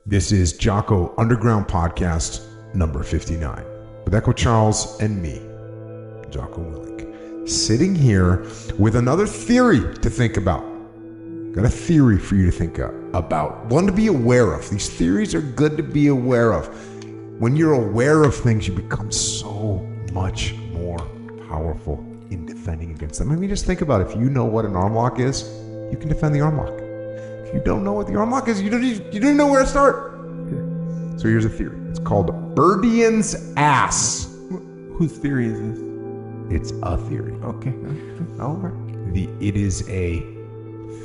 This is Jocko Underground Podcast number 59 with Echo Charles and me, Jocko Willink, sitting here with another theory to think about. Got a theory for you to think about, one to be aware of. These theories are good to be aware of. When you're aware of things, you become so much more powerful in defending against them. I mean, just think about it. If you know what an arm lock is, you can defend the arm lock. If you don't know what the arm lock is, you don't know where to start. So here's a theory. It's called Birdian's ass. Whose theory is this? It's a theory. Okay. All right. It is a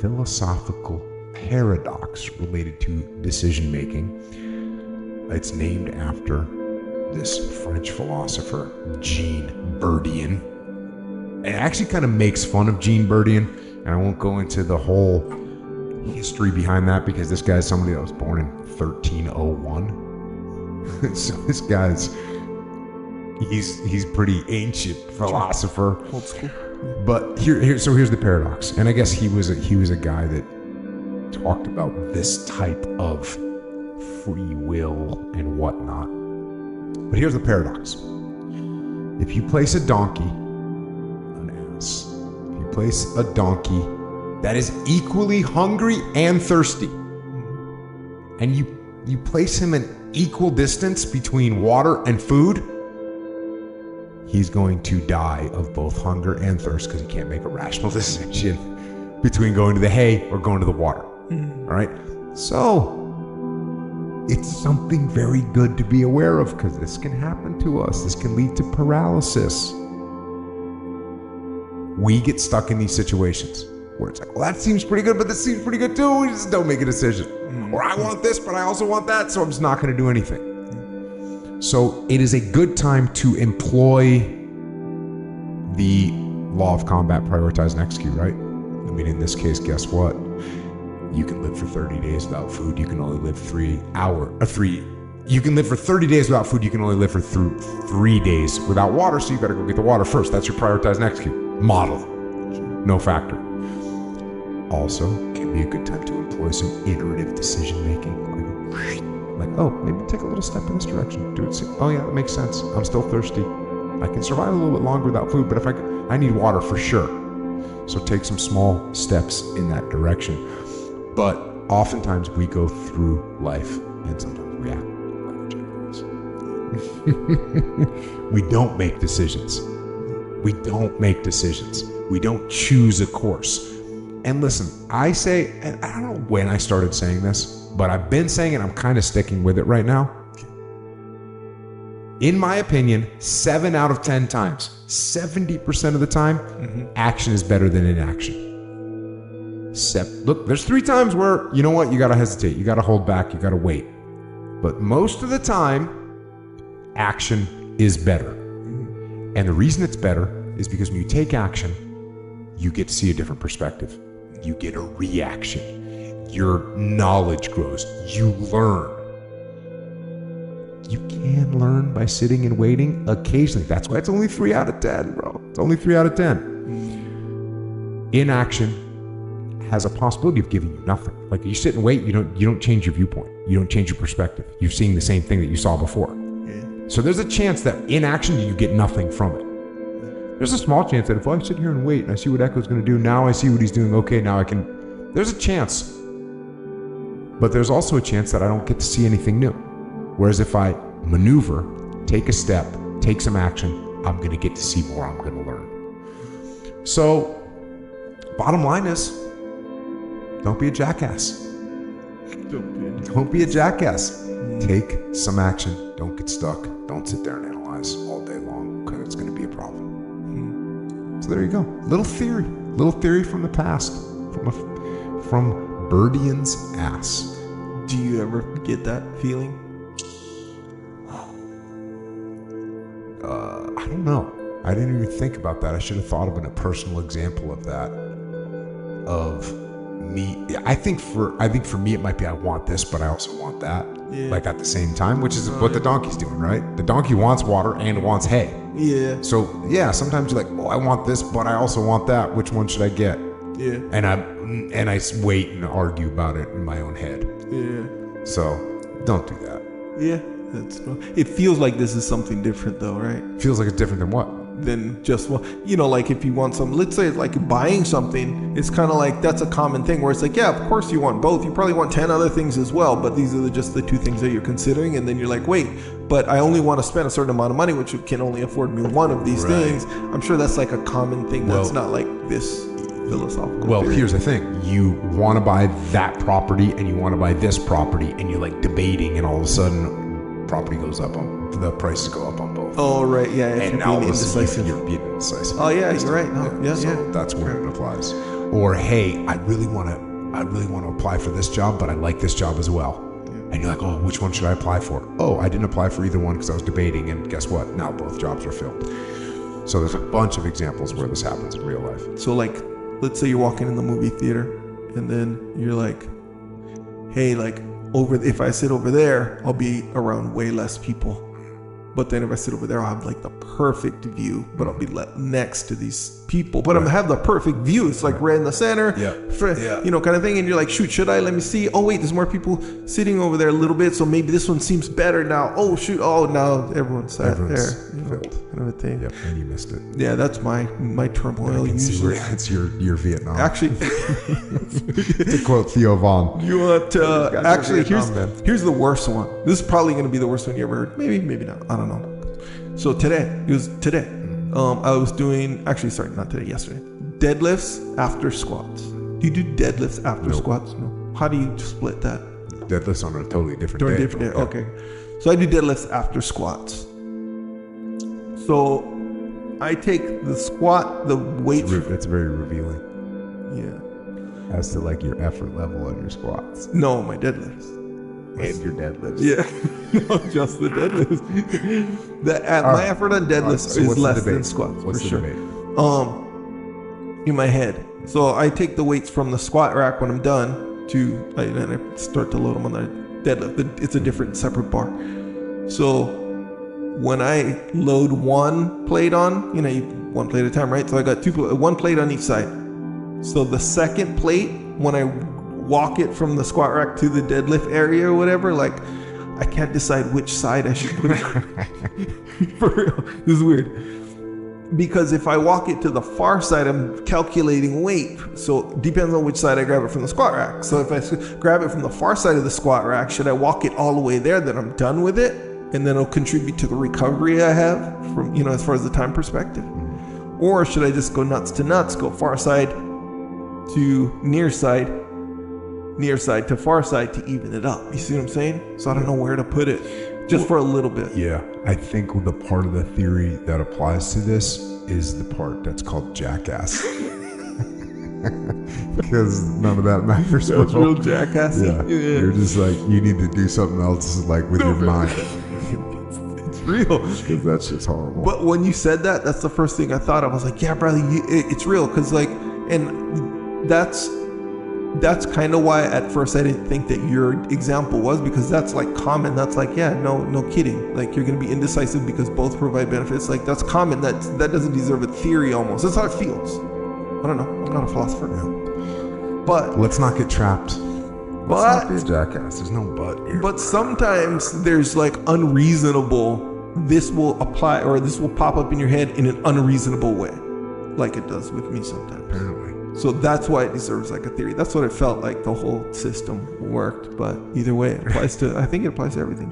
philosophical paradox related to decision making. It's named after this French philosopher, Jean Birdian. It actually kind of makes fun of Jean Birdian, and I won't go into the whole history behind that because this guy's somebody that was born in 1301. So this guy's he's pretty ancient philosopher. Old school. But here's the paradox, and I guess he was a guy that talked about this type of free will and whatnot. But here's the paradox: if you place a donkey, an ass, if you place a donkey that is equally hungry and thirsty, and you place him an equal distance between water and food, he's going to die of both hunger and thirst because he can't make a rational decision between going to the hay or going to the water. All right? So it's something very good to be aware of because this can happen to us. This can lead to paralysis. We get stuck in these situations where it's like, well, that seems pretty good, but this seems pretty good too. We just don't make a decision. Or I want this, but I also want that, so I'm just not going to do anything. So it is a good time to employ the law of combat, prioritize and execute, right? I mean, in this case, guess what? You can live for 30 days without food. You can only live you can live for 30 days without food. You can only live for 3 days without water. So you got to go get the water first. That's your prioritize and execute model. No factor. Also, can be a good time to employ some iterative decision making. Like, oh, maybe take a little step in this direction. Do it. Oh yeah, that makes sense. I'm still thirsty. I can survive a little bit longer without food, but if I need water for sure. So take some small steps in that direction. But oftentimes we go through life and sometimes we act like jackals. We don't make decisions. We don't choose a course. And listen, I say, and I don't know when I started saying this, but I've been saying it, I'm kind of sticking with it right now. In my opinion, 7 out of 10 times, 70% of the time, action is better than inaction. Look, there's 3 times where, you know what, you got to hesitate, you got to hold back, you got to wait. But most of the time, action is better. And the reason it's better is because when you take action, you get to see a different perspective. You get a reaction. Your knowledge grows. You learn. You can learn by sitting and waiting occasionally. That's why it's only 3 out of 10, bro. It's only 3 out of 10. Inaction has a possibility of giving you nothing. Like you sit and wait, you don't change your viewpoint. You don't change your perspective. You're seeing the same thing that you saw before. Yeah. So there's a chance that in action you get nothing from it. There's a small chance that if I sit here and wait and I see what Echo's going to do, now I see what he's doing, okay, now I can... There's a chance. But there's also a chance that I don't get to see anything new. Whereas if I maneuver, take a step, take some action, I'm going to get to see more, I'm going to learn. So, bottom line is, don't be a jackass. Don't be a jackass. Take some action. Don't get stuck. Don't sit there and analyze all day long because it's going to be a problem. So there you go. Little theory from the past, from Birdian's ass. Do you ever get that feeling? I don't know. I didn't even think about that. I should have thought of a personal example of that. Of me. I think for me it might be I want this, but I also want that. Yeah. Like at the same time, which is what the donkey's doing, right? The donkey wants water and wants hay. Yeah. So yeah, sometimes you're like, oh, I want this, but I also want that. Which one should I get? Yeah. And I wait and argue about it in my own head. Yeah. So Don't do that. Yeah, it feels like this is something different though, right? Feels like it's different than what? Than just, well, like if you want some, let's say like buying something, it's kind of like that's a common thing where it's like, yeah, of course you want both. You probably want 10 other things as well, but these are just the two things that you're considering. And then you're like, wait, but I only want to spend a certain amount of money, which can only afford me one of these things. I'm sure that's like a common thing. That's not like this philosophical. Well, theory. here's the thing. You want to buy that property and you want to buy this property and you're like debating, and all of a sudden property goes up the prices go up on both. Oh, right. Yeah. And now all of a sudden you're being indecisive. Oh, yeah, you're right. No, yeah. So that's where it applies. Or, hey, I really want to apply for this job, but I like this job as well. And you're like, oh, which one should I apply for? Oh, I didn't apply for either one because I was debating, and guess what? Now both jobs are filled. So there's a bunch of examples where this happens in real life. So like, let's say you're walking in the movie theater and then you're like, hey, like if I sit over there, I'll be around way less people. But then if I sit over there, I'll have like the perfect view, but I'll be next to these people. But I'm have the perfect view. It's like right in the center, kind of thing. And you're like, shoot, should I? Let me see. Oh, wait, there's more people sitting over there a little bit. So maybe this one seems better now. Oh, shoot. Oh, now everyone's sat there. Filled. Kind of a thing. Yep, and you missed it. Yeah, that's my turmoil usually. It's your Vietnam. Actually, to quote Theo Vaughn. You want actually here's the worst one. This is probably going to be the worst one you ever heard. Maybe not. I don't know. So today. I was doing yesterday. Deadlifts after squats. Do you do deadlifts after squats? No. How do you split that? Deadlifts on a totally different day. Okay. So I do deadlifts after squats. So I take the weight. It's very revealing. Yeah. As to like your effort level on your squats. No, my deadlifts. And your deadlifts. Yeah. No, just the deadlifts. My effort on deadlifts is less than squats. What's for the sure. debate? In my head. So I take the weights from the squat rack when I'm done and I start to load them on the deadlift. It's a different separate bar. So when I load one plate on, one plate at a time, right? So I got one plate on each side. So the second plate, when I walk it from the squat rack to the deadlift area or whatever, like I can't decide which side I should put it on. For real. This is weird. Because if I walk it to the far side, I'm calculating weight. So it depends on which side I grab it from the squat rack. So if I grab it from the far side of the squat rack, should I walk it all the way there, then I'm done with it? And then it'll contribute to the recovery I have from, as far as the time perspective. Or should I just go nuts to nuts, go far side to near side to far side to even it up? You see what I'm saying? So I don't know where to put it, just for a little bit. Yeah, I think the part of the theory that applies to this is the part that's called jackass. Because none of that matters. That's real jackass. Yeah. You're just like, you need to do something else like with your mind. It's real. Because that's just horrible. But when you said that, that's the first thing I thought of. I was like, yeah, Bradley, it's real. Because and that's kind of why at first I didn't think that your example was, because that's like common. That's like, yeah, no kidding. Like you're going to be indecisive because both provide benefits. Like that's common. That doesn't deserve a theory almost. That's how it feels. I don't know. I'm not a philosopher. Yeah. But let's not get trapped. Let's not be a jackass. There's no but here. But sometimes there's like unreasonable. This will apply, or this will pop up in your head in an unreasonable way, like it does with me sometimes. Apparently. So that's why it deserves like a theory. That's what it felt like the whole system worked. But either way, it applies to. I think it applies to everything.